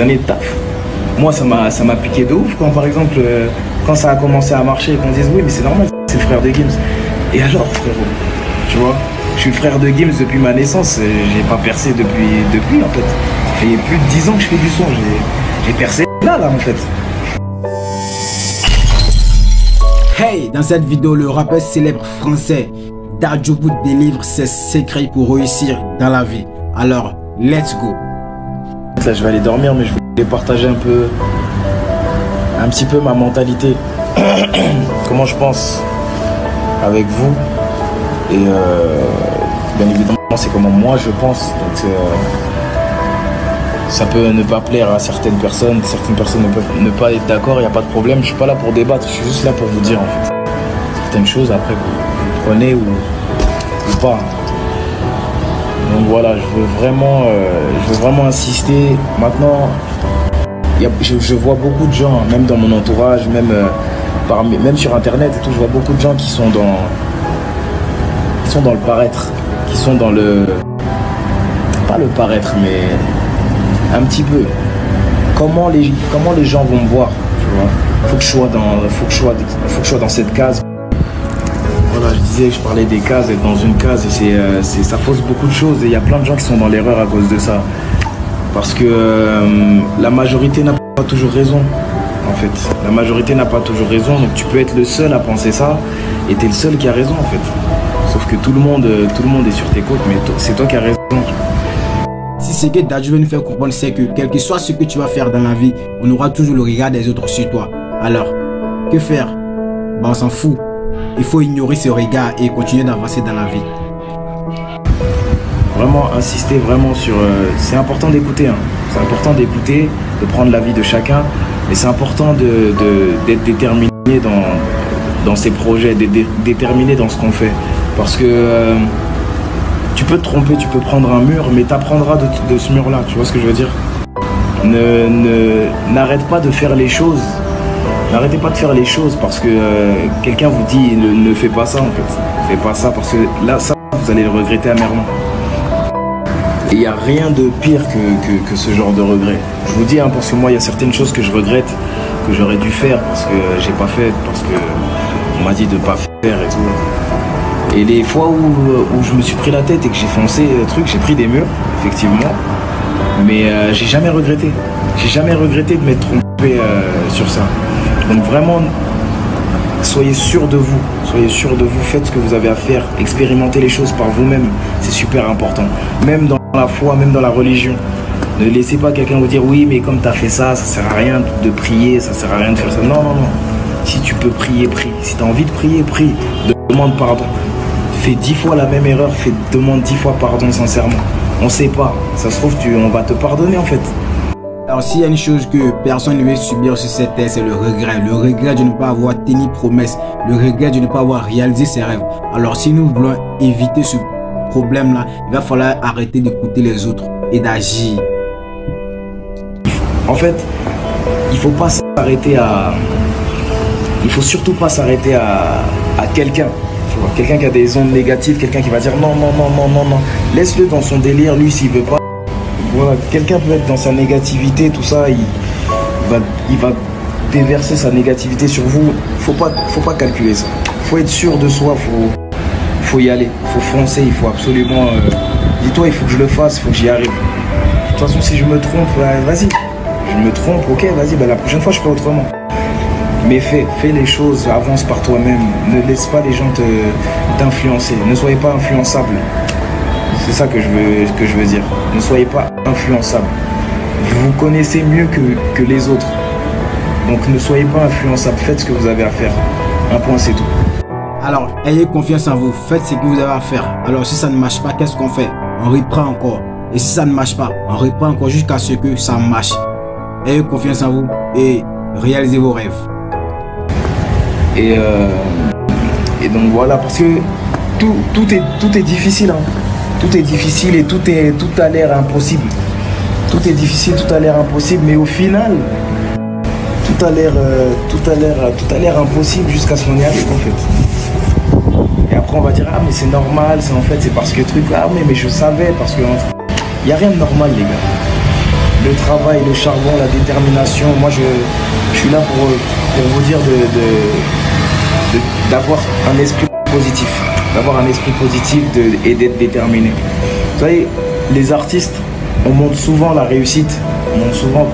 années de taf. Moi, ça m'a piqué de ouf quand, par exemple, quand ça a commencé à marcher et qu'on dise oui, mais c'est normal, c'est le frère de Gims. Et alors, frérot, tu vois, je suis le frère de Gims depuis ma naissance, j'ai pas percé depuis en fait. Ça fait plus de 10 ans que je fais du son, j'ai percé là en fait. Hey, dans cette vidéo, le rappeur célèbre français Dadju vous délivre ses secrets pour réussir dans la vie. Alors, let's go. Là, je vais aller dormir, mais je voulais partager un petit peu ma mentalité, comment je pense avec vous. Et bien évidemment, c'est comment moi je pense. Donc, ça peut ne pas plaire à certaines personnes ne peuvent ne pas être d'accord, il n'y a pas de problème. Je suis pas là pour débattre, je suis juste là pour vous dire en fait certaines choses. Après, vous prenez ou pas. Donc voilà, je veux vraiment insister. Maintenant, je vois beaucoup de gens, même dans mon entourage, même sur internet et tout, je vois beaucoup de gens qui sont dans le paraître, qui sont dans le, pas le paraître, mais un petit peu. Comment les gens vont me voir, tu vois. Faut que je sois dans cette case. Voilà, je parlais des cases, être dans une case, et ça fausse beaucoup de choses. Et il y a plein de gens qui sont dans l'erreur à cause de ça. Parce que la majorité n'a pas toujours raison, en fait. La majorité n'a pas toujours raison, donc tu peux être le seul à penser ça, et t'es le seul qui a raison, en fait. Sauf que tout le monde est sur tes côtes, mais c'est toi qui as raison. Si ce que Dadju veut nous faire comprendre, c'est que quel que soit ce que tu vas faire dans la vie, on aura toujours le regard des autres sur toi. Alors, que faire? Ben, on s'en fout. Il faut ignorer ce regard et continuer d'avancer dans la vie. Vraiment insister vraiment sur... c'est important d'écouter. Hein. C'est important d'écouter, de prendre l'avis de chacun. Mais c'est important d'être déterminé dans ses projets, d'être déterminé dans ce qu'on fait. Parce que tu peux te tromper, tu peux prendre un mur, mais tu apprendras de ce mur-là. Tu vois ce que je veux dire? N'arrête pas de faire les choses. N'arrêtez pas de faire les choses parce que quelqu'un vous dit ne fais pas ça en fait. Fais pas ça parce que là, ça, vous allez le regretter amèrement. Et il n'y a rien de pire que ce genre de regret. Je vous dis, hein, parce que moi, il y a certaines choses que je regrette, que j'aurais dû faire parce que j'ai pas fait, parce qu'on m'a dit de pas faire et tout. Et les fois où je me suis pris la tête et que j'ai foncé le truc, j'ai pris des murs, effectivement. Mais j'ai jamais regretté. J'ai jamais regretté de m'être trompé sur ça. Donc vraiment, soyez sûr de vous, faites ce que vous avez à faire, expérimentez les choses par vous-même, c'est super important. Même dans la foi, même dans la religion. Ne laissez pas quelqu'un vous dire oui mais comme tu as fait ça, ça sert à rien de prier, ça sert à rien de faire ça. Non, non, non. Si tu peux prier, prie. Si tu as envie de prier, prie. Demande pardon. Fais 10 fois la même erreur, demande 10 fois pardon sincèrement. On sait pas, ça se trouve on va te pardonner en fait. Alors s'il y a une chose que personne ne veut subir sur cette terre, c'est le regret. Le regret de ne pas avoir tenu promesse. Le regret de ne pas avoir réalisé ses rêves. Alors si nous voulons éviter ce problème-là, il va falloir arrêter d'écouter les autres et d'agir. En fait, il faut pas s'arrêter à... Il faut surtout pas s'arrêter à quelqu'un. Quelqu'un qui a des ondes négatives, quelqu'un qui va dire non, non, non, non, non, non. Laisse-le dans son délire, lui s'il veut pas. Voilà, quelqu'un peut être dans sa négativité, tout ça, il va déverser sa négativité sur vous. Faut pas calculer ça. Faut être sûr de soi, faut y aller, faut foncer, il faut absolument... dis-toi, il faut que je le fasse, il faut que j'y arrive. De toute façon, si je me trompe, vas-y. Je me trompe, ok, vas-y, la prochaine fois, je ferai autrement. Mais fais les choses, avance par toi-même. Ne laisse pas les gens t'influencer. Ne soyez pas influençable. C'est ça que je veux dire. Ne soyez pas influençable. Vous vous connaissez mieux que les autres. Donc ne soyez pas influençable. Faites ce que vous avez à faire. Un point, c'est tout. Alors, ayez confiance en vous. Faites ce que vous avez à faire. Alors, si ça ne marche pas, qu'est-ce qu'on fait? On reprend encore. Et si ça ne marche pas, on reprend encore jusqu'à ce que ça marche. Ayez confiance en vous et réalisez vos rêves. Et donc voilà, parce que tout est difficile. Hein. Tout est difficile et tout a l'air impossible. Tout est difficile, tout a l'air impossible, mais au final, tout a l'air impossible jusqu'à ce qu'on y arrive en fait. Et après on va dire ah mais c'est normal, c'est parce que truc, ah mais je savais, parce que il n'y a rien de normal les gars. le travail, le charbon, la détermination. Moi, je suis là pour vous dire d'avoir un esprit positif. D'avoir un esprit positif et d'être déterminé. Vous savez, les artistes, on montre souvent la réussite. On montre souvent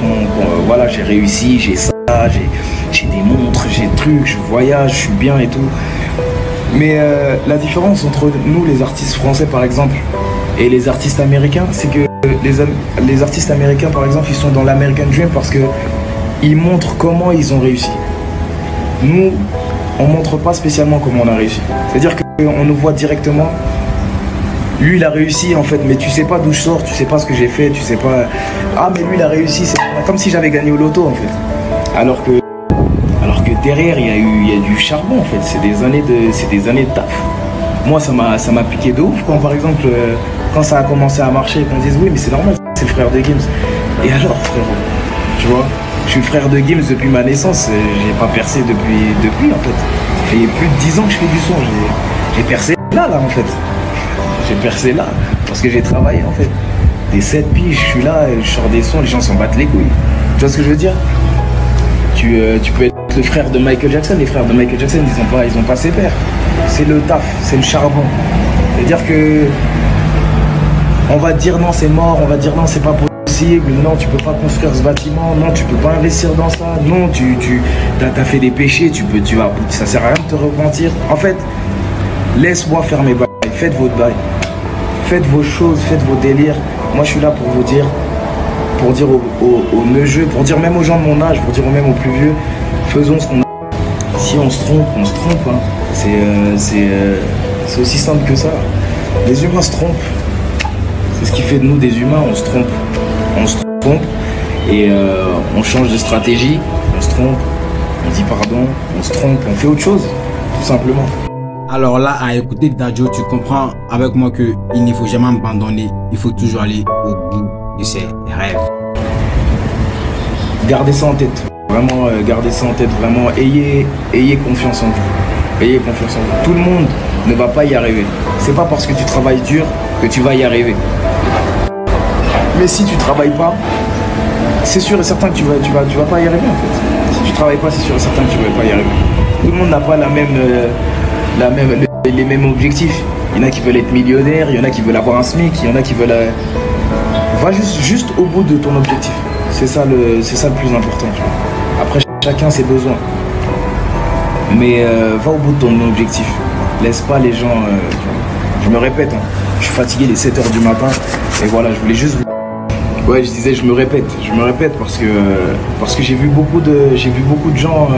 voilà, j'ai réussi, j'ai ça, j'ai des montres, j'ai des trucs, je voyage, je suis bien et tout. Mais la différence entre nous, les artistes français par exemple, et les artistes américains, c'est que les artistes américains par exemple, ils sont dans l'American Dream parce que ils montrent comment ils ont réussi. Nous, on montre pas spécialement comment on a réussi. C'est-à-dire qu'on nous voit directement. Lui, il a réussi en fait, mais tu sais pas d'où je sors, tu sais pas ce que j'ai fait, tu sais pas. Ah, mais lui, il a réussi, c'est comme si j'avais gagné au loto en fait. Alors que derrière, il y a du charbon en fait. C'est des années de taf. Moi, ça m'a piqué de ouf quand, par exemple, quand ça a commencé à marcher, qu'on dise oui, mais c'est normal, c'est le frère de Gims. Et alors, frérot, tu vois, je suis le frère de Gims depuis ma naissance. J'ai pas percé depuis en fait. Ça fait plus de 10 ans que je fais du son. J'ai percé là en fait. J'ai percé là, parce que j'ai travaillé en fait. Des 7 piges, je suis là, je sors des sons, les gens s'en battent les couilles. Tu vois ce que je veux dire? Tu peux être le frère de Michael Jackson, les frères de Michael Jackson, ils ont pas ses pères. C'est le taf, c'est le charbon. C'est-à-dire que on va te dire non c'est mort, on va te dire non c'est pas possible, non tu peux pas construire ce bâtiment, non tu peux pas investir dans ça, non t'as fait des péchés, ça sert à rien de te repentir. En fait, laisse-moi faire mes bails, faites votre bail. Faites vos choses, faites vos délires. Moi, je suis là pour vous dire, pour dire aux neugeux, pour dire même aux gens de mon âge, pour dire même aux plus vieux, faisons ce qu'on a. Si on se trompe, on se trompe. Hein. C'est aussi simple que ça. Les humains se trompent. C'est ce qui fait de nous des humains, on se trompe. On se trompe et on change de stratégie, on se trompe, on dit pardon, on se trompe, on fait autre chose, tout simplement. Alors là, à écouter Dadju, tu comprends avec moi qu'il ne faut jamais abandonner. Il faut toujours aller au bout de ses rêves. Gardez ça en tête. Vraiment, gardez ça en tête. Vraiment, ayez confiance en vous. Ayez confiance en vous. Tout le monde ne va pas y arriver. C'est pas parce que tu travailles dur que tu vas y arriver. Mais si tu travailles pas, c'est sûr et certain que tu vas pas y arriver en fait. Si tu travailles pas, c'est sûr et certain que tu vas pas y arriver. Tout le monde n'a pas les mêmes objectifs. Il y en a qui veulent être millionnaires, il y en a qui veulent avoir un SMIC, il y en a qui veulent... Va juste au bout de ton objectif. C'est ça le plus important. Tu vois. Après, chacun ses besoins. Mais va au bout de ton objectif. Laisse pas les gens... je me répète, hein, je suis fatigué les 7 h du matin. Et voilà, je voulais juste vous... Ouais, je disais, je me répète parce que j'ai vu beaucoup de gens...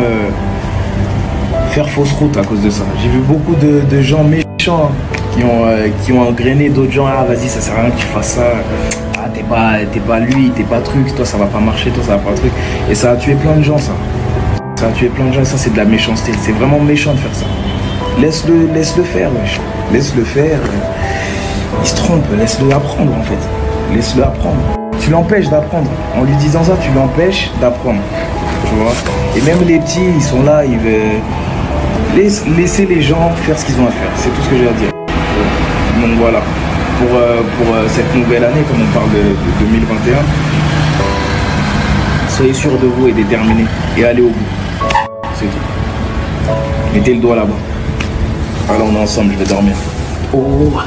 faire fausse route à cause de ça. J'ai vu beaucoup de gens méchants qui ont engrainé d'autres gens. Ah vas-y, ça sert à rien que tu fasses ça. Ah t'es pas lui, t'es pas truc, toi ça va pas marcher, toi ça va pas truc. Et ça a tué plein de gens ça. Ça a tué plein de gens et ça c'est de la méchanceté. C'est vraiment méchant de faire ça. Laisse-le faire, wesh. Laisse-le faire. Il se trompe, laisse-le apprendre en fait. Laisse-le apprendre. Tu l'empêches d'apprendre. En lui disant ça, tu l'empêches d'apprendre. Tu vois. Et même les petits, ils sont là, ils veulent... Laissez les gens faire ce qu'ils ont à faire, c'est tout ce que j'ai à dire. Donc voilà, pour cette nouvelle année, comme on parle de 2021, soyez sûr de vous et déterminés et allez au bout. C'est tout. Mettez le doigt là-bas. Voilà, on est ensemble, je vais dormir. Oh.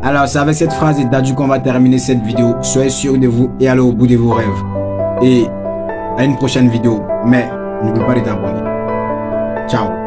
Alors, c'est avec cette phrase et Dadju qu'on va terminer cette vidéo. Soyez sûr de vous et allez au bout de vos rêves. Et à une prochaine vidéo. Mais n'oubliez pas de t'abonner. Ciao.